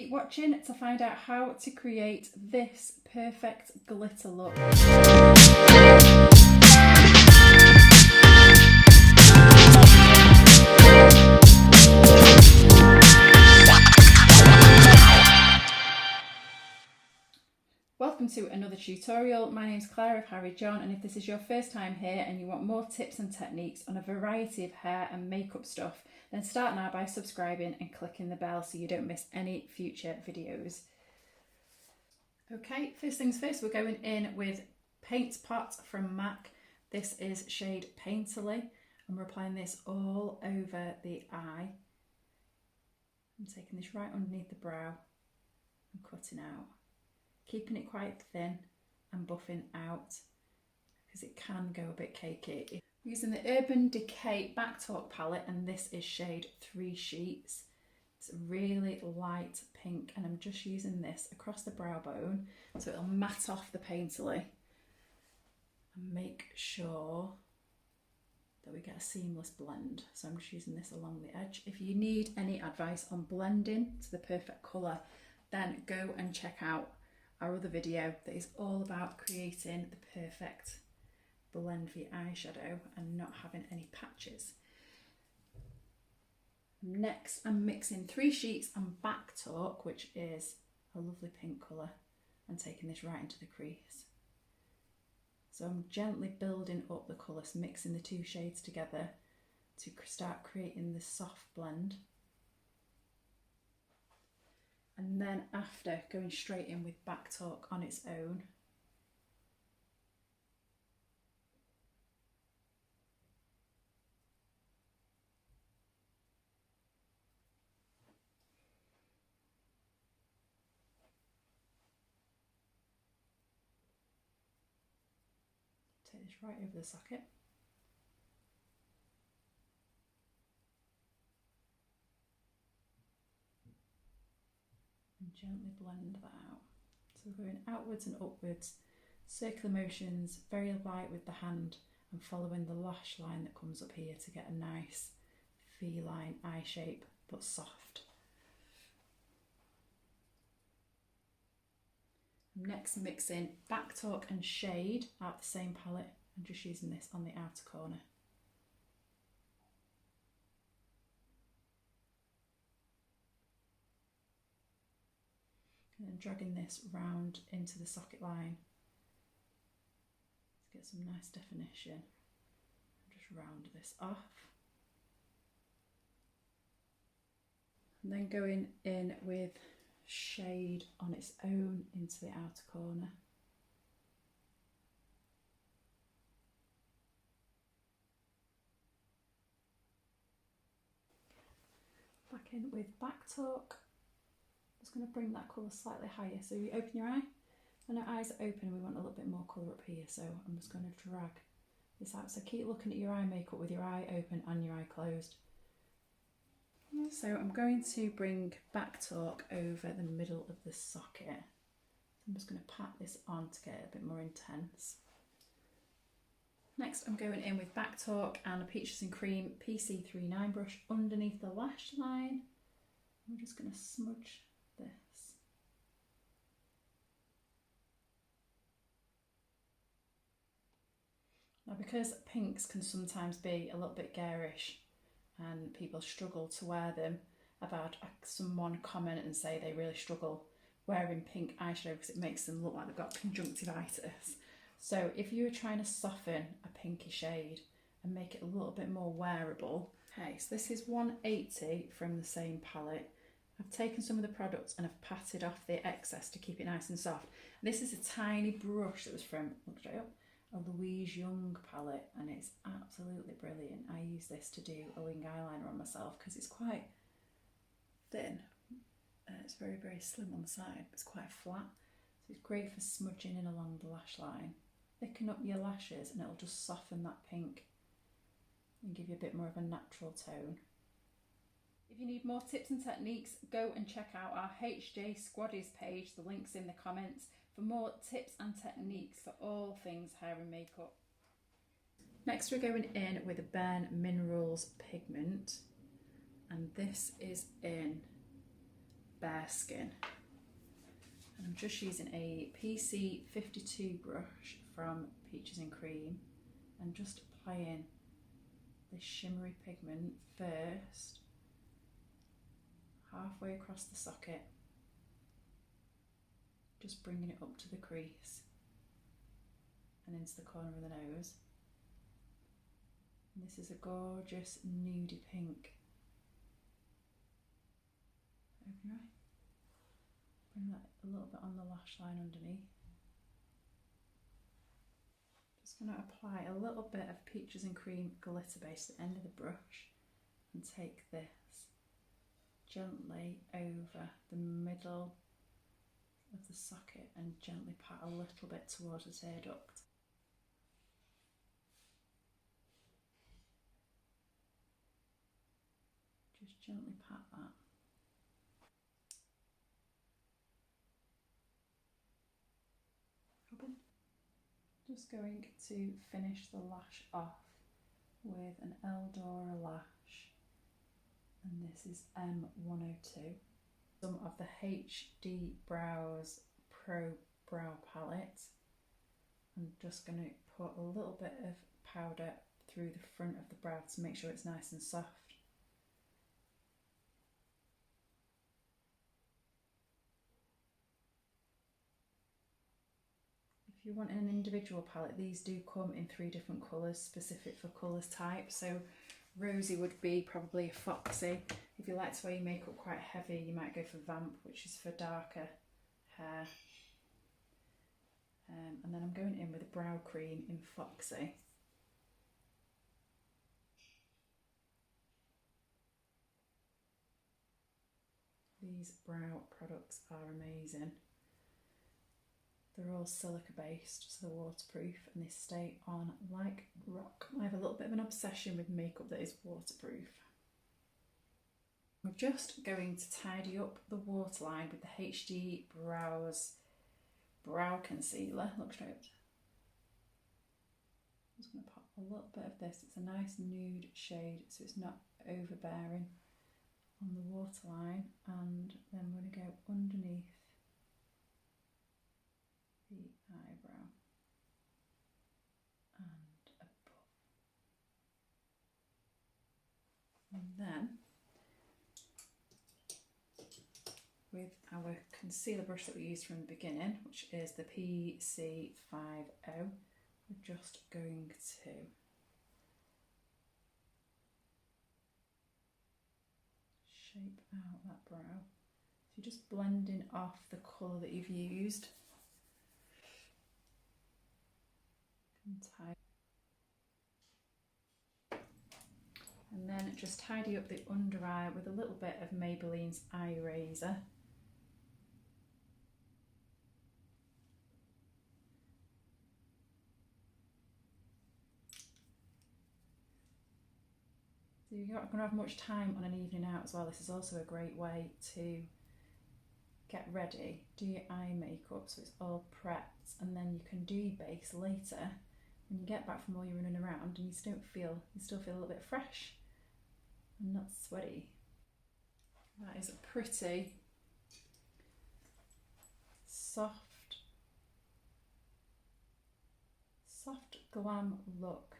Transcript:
Keep watching to find out how to create this perfect glitter look. Welcome to another tutorial. My name is Claire of Harry John, and if this is your first time here and you want more tips and techniques on a variety of hair and makeup stuff, then start now by subscribing and clicking the bell so you don't miss any future videos. Okay, first things first, we're going in with PAINTPOT from MAC. This is shade Painterly, and we're applying this all over the eye. I'm taking this right underneath the brow and cutting out. Keeping it quite thin and buffing out because it can go a bit cakey. I'm using the Urban Decay BACKTALK palette, and this is shade 3 Sheets. It's a really light pink, and I'm just using this across the brow bone so it'll matte off the Painterly and make sure that we get a seamless blend. So I'm just using this along the edge. If you need any advice on blending to the perfect colour, then go and check out our other video that is all about creating the perfect blend for your eyeshadow and not having any patches. Next, I'm mixing 3 Sheets and BACKTALK, which is a lovely pink colour, and taking this right into the crease. So I'm gently building up the colours, mixing the 2 shades together to start creating this soft blend. And then after, going straight in with BACKTALK on its own. Take this right over the socket. And gently blend that out. So we're going outwards and upwards, circular motions, very light with the hand, and following the lash line that comes up here to get a nice feline eye shape, but soft. I'm next mixing BACKTALK and Shade out the same palette, and just using this on the outer corner. And then dragging this round into the socket line to get some nice definition. Just round this off. And then going in with Shade on its own into the outer corner. Back in with BACKTALK. Just going to bring that colour slightly higher. So you open your eye, and our eyes are open, and we want a little bit more colour up here. So I'm just going to drag this out. So keep looking at your eye makeup with your eye open and your eye closed. So I'm going to bring BACKTALK over the middle of the socket. I'm just going to pat this on to get it a bit more intense. Next, I'm going in with BACKTALK and a Peaches and Cream PC39 brush underneath the lash line. I'm just going to smudge this. Now, because pinks can sometimes be a little bit garish and people struggle to wear them, I've had someone comment and say they really struggle wearing pink eyeshadow because it makes them look like they've got conjunctivitis. So if you were trying to soften a pinky shade and make it a little bit more wearable, okay, so this is 180 from the same palette. I've taken some of the products and I've patted off the excess to keep it nice and soft. And this is a tiny brush that was from, look straight up, a Louise Young palette, and it's absolutely brilliant. I use this to do a wing eyeliner on myself because it's quite thin and it's very, very slim on the side. It's quite flat, so it's great for smudging in along the lash line. Thicken up your lashes and it'll just soften that pink and give you a bit more of a natural tone. If you need more tips and techniques, go and check out our HJ Squaddies page. The link's in the comments for more tips and techniques for all things hair and makeup. Next, we're going in with a Bare Minerals pigment, and this is in bare skin. And I'm just using a PC52 brush from Peaches and Cream and just applying this shimmery pigment first, halfway across the socket, just bringing it up to the crease and into the corner of the nose. And this is a gorgeous nudie pink. Open your eye. Bring that a little bit on the lash line underneath. Just going to apply a little bit of Peaches and Cream glitter base at the end of the brush and take this gently over the middle of the socket and gently pat a little bit towards the tear duct. Just gently pat that. Open. Just going to finish the lash off with an ELDORA lash, and this is M102. Some of the HD Brows Pro Brow Palette. I'm just going to put a little bit of powder through the front of the brow to make sure it's nice and soft. If you want an individual palette, these do come in 3 different colours specific for colours type. So rosy would be probably a Foxy. If you like to wear your makeup quite heavy, you might go for Vamp, which is for darker hair. And then I'm going in with a brow cream in Foxy. These brow products are amazing. They're all silica based, so they're waterproof and they stay on like rock. I have a little bit of an obsession with makeup that is waterproof. I'm just going to tidy up the waterline with the HD Brows Brow Concealer. Look straight. I'm just going to pop a little bit of this. It's a nice nude shade, so it's not overbearing on the waterline. And then I'm going to go underneath the eyebrow and above. And then with our concealer brush that we used from the beginning, which is the PC50, we're just going to shape out that brow. So you're just blending off the colour that you've used. And then just tidy up the under eye with a little bit of Maybelline's eye eraser. So you're not going to have much time on an evening out as well. This is also a great way to get ready, do your eye makeup so it's all prepped, and then you can do your base later when you get back from all your running around and you still feel a little bit fresh and not sweaty. That is a pretty soft glam look